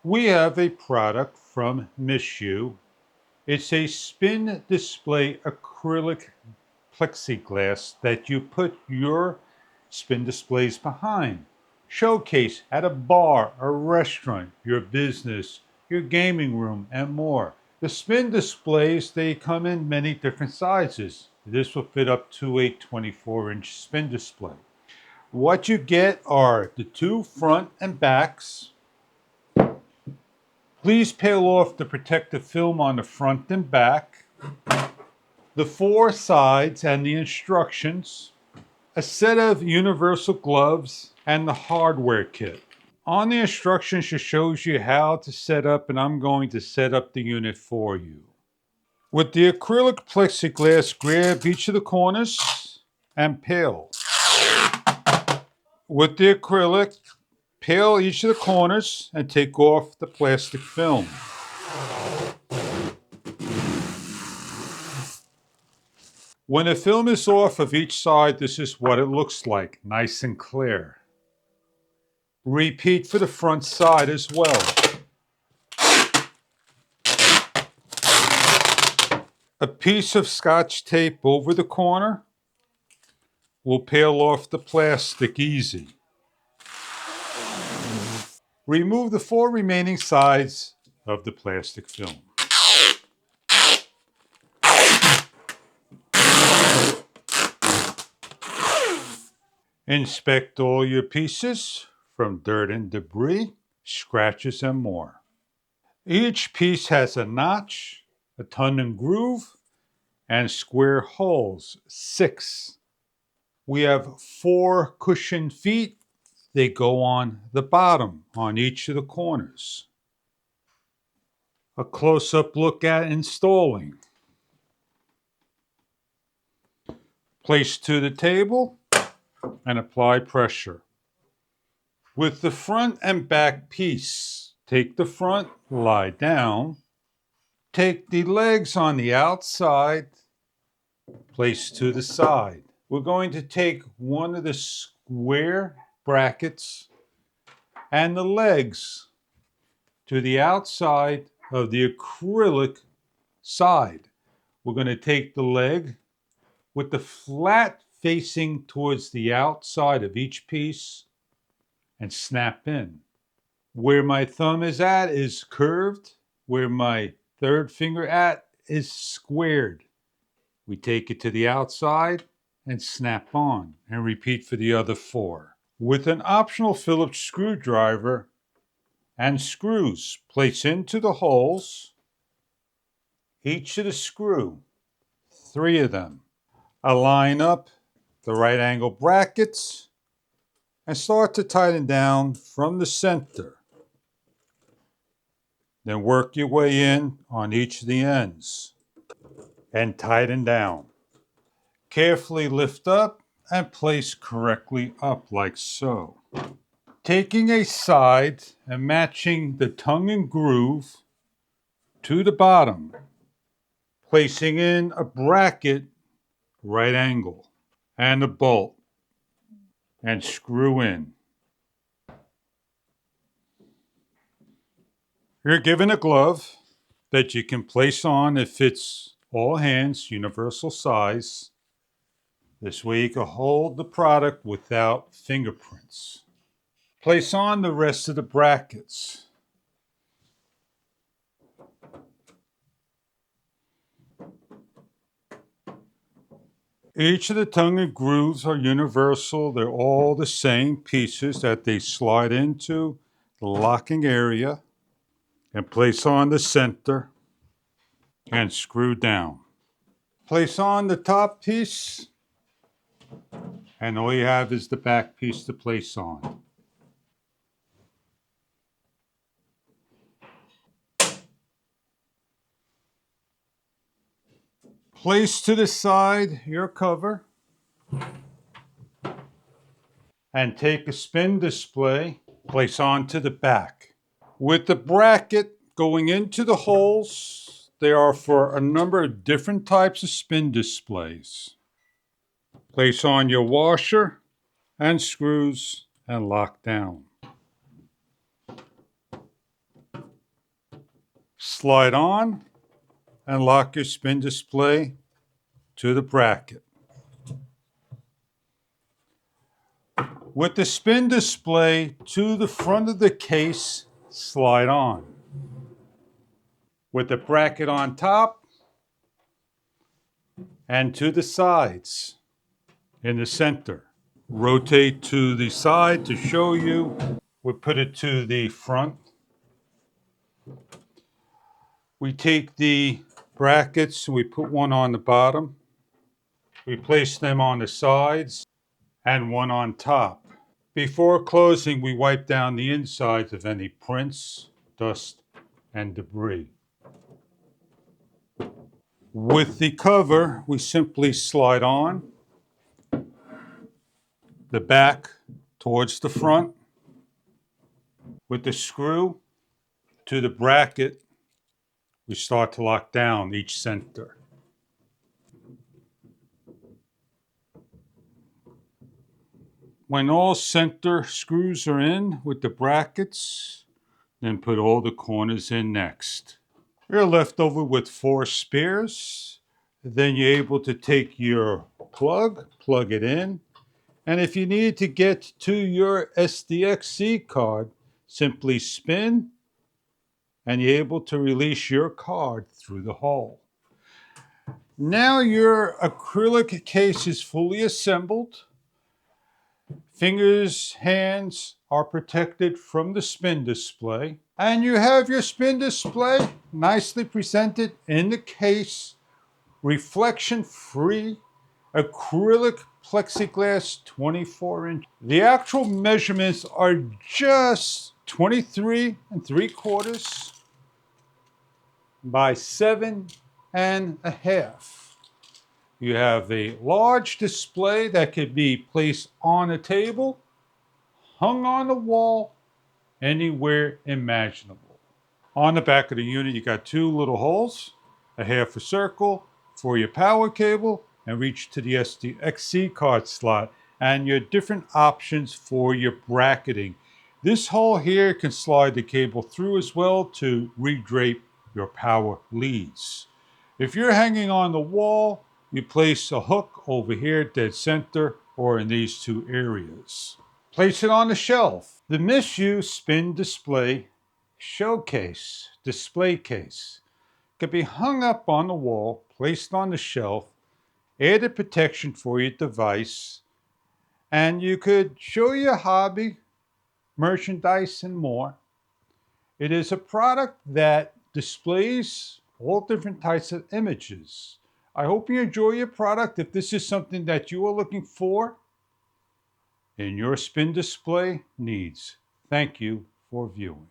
We have a product from Missyou. It's a spin display acrylic plexiglass that you put your spin displays behind. Showcase at a bar, a restaurant, your business, your gaming room, and more. The spin displays, they come in many different sizes. This will fit up to a 24-inch spin display. What you get are the two front and backs. Please peel off the protective film on the front and back, the four sides and the instructions, a set of universal gloves, and the hardware kit. On the instructions, it shows you how to set up, and I'm going to set up the unit for you. With the acrylic plexiglass, grab each of the corners and peel. With the acrylic, peel each of the corners and take off the plastic film. When the film is off of each side, this is what it looks like, nice and clear. Repeat for the front side as well. A piece of Scotch tape over the corner will peel off the plastic easy. Remove the four remaining sides of the plastic film. Inspect all your pieces from dirt and debris, scratches, and more. Each piece has a notch, a tongue and groove, and square holes, 6. We have 4 cushion feet. They go on the bottom on each of the corners. A close-up look at installing. Place to the table and apply pressure. With the front and back piece, take the front, lie down. Take the legs on the outside, place to the side. We're going to take one of the square brackets and the legs to the outside of the acrylic side. We're going to take the leg with the flat facing towards the outside of each piece and snap in. Where my thumb is at is curved. Where my third finger at is squared. We take it to the outside and snap on, and repeat for the other 4. With an optional Phillips screwdriver and screws, place into the holes each of the screw, 3 of them. Align up the right angle brackets and start to tighten down from the center. Then work your way in on each of the ends and tighten down. Carefully lift up and place correctly up like so. Taking a side and matching the tongue and groove to the bottom, placing in a bracket, right angle, and a bolt, and screw in. You're given a glove that you can place on. It fits all hands, universal size. This way you can hold the product without fingerprints. Place on the rest of the brackets. Each of the tongue and grooves are universal. They're all the same pieces that they slide into the locking area and place on the center and screw down. Place on the top piece, and all you have is the back piece to place on. Place to the side your cover and take a spin display, place onto the back. With the bracket going into the holes, they are for a number of different types of spin displays. Place on your washer and screws and lock down. Slide on and lock your spin display to the bracket. With the spin display to the front of the case, slide on. With the bracket on top and to the sides in the center. Rotate to the side to show you. We put it to the front. We take the brackets, we put one on the bottom. We place them on the sides and one on top. Before closing, we wipe down the insides of any prints, dust, and debris. With the cover, we simply slide on the back towards the front. With the screw to the bracket, we start to lock down each center. When all center screws are in with the brackets, then put all the corners in next. You're left over with 4 spares. Then you're able to take your plug it in, and if you need to get to your SDXC card, simply spin, and you're able to release your card through the hole. Now your acrylic case is fully assembled. Fingers, hands are protected from the spin display. And you have your spin display nicely presented in the case, reflection-free, acrylic plexiglass 24-inch. The actual measurements are just 23 3/4 by 7.5. You have a large display that could be placed on a table, hung on the wall, anywhere imaginable. On the back of the unit, you got 2 little holes, a half a circle for your power cable, and reach to the SDXC card slot, and your different options for your bracketing. This hole here can slide the cable through as well to redrape your power leads. If you're hanging on the wall, you place a hook over here dead center or in these 2 areas. Place it on the shelf. The Missyou spin display showcase, display case, can be hung up on the wall, placed on the shelf, added protection for your device, and you could show your hobby, merchandise, and more. It is a product that displays all different types of images. I hope you enjoy your product. If this is something that you are looking for in your spin display needs, thank you for viewing.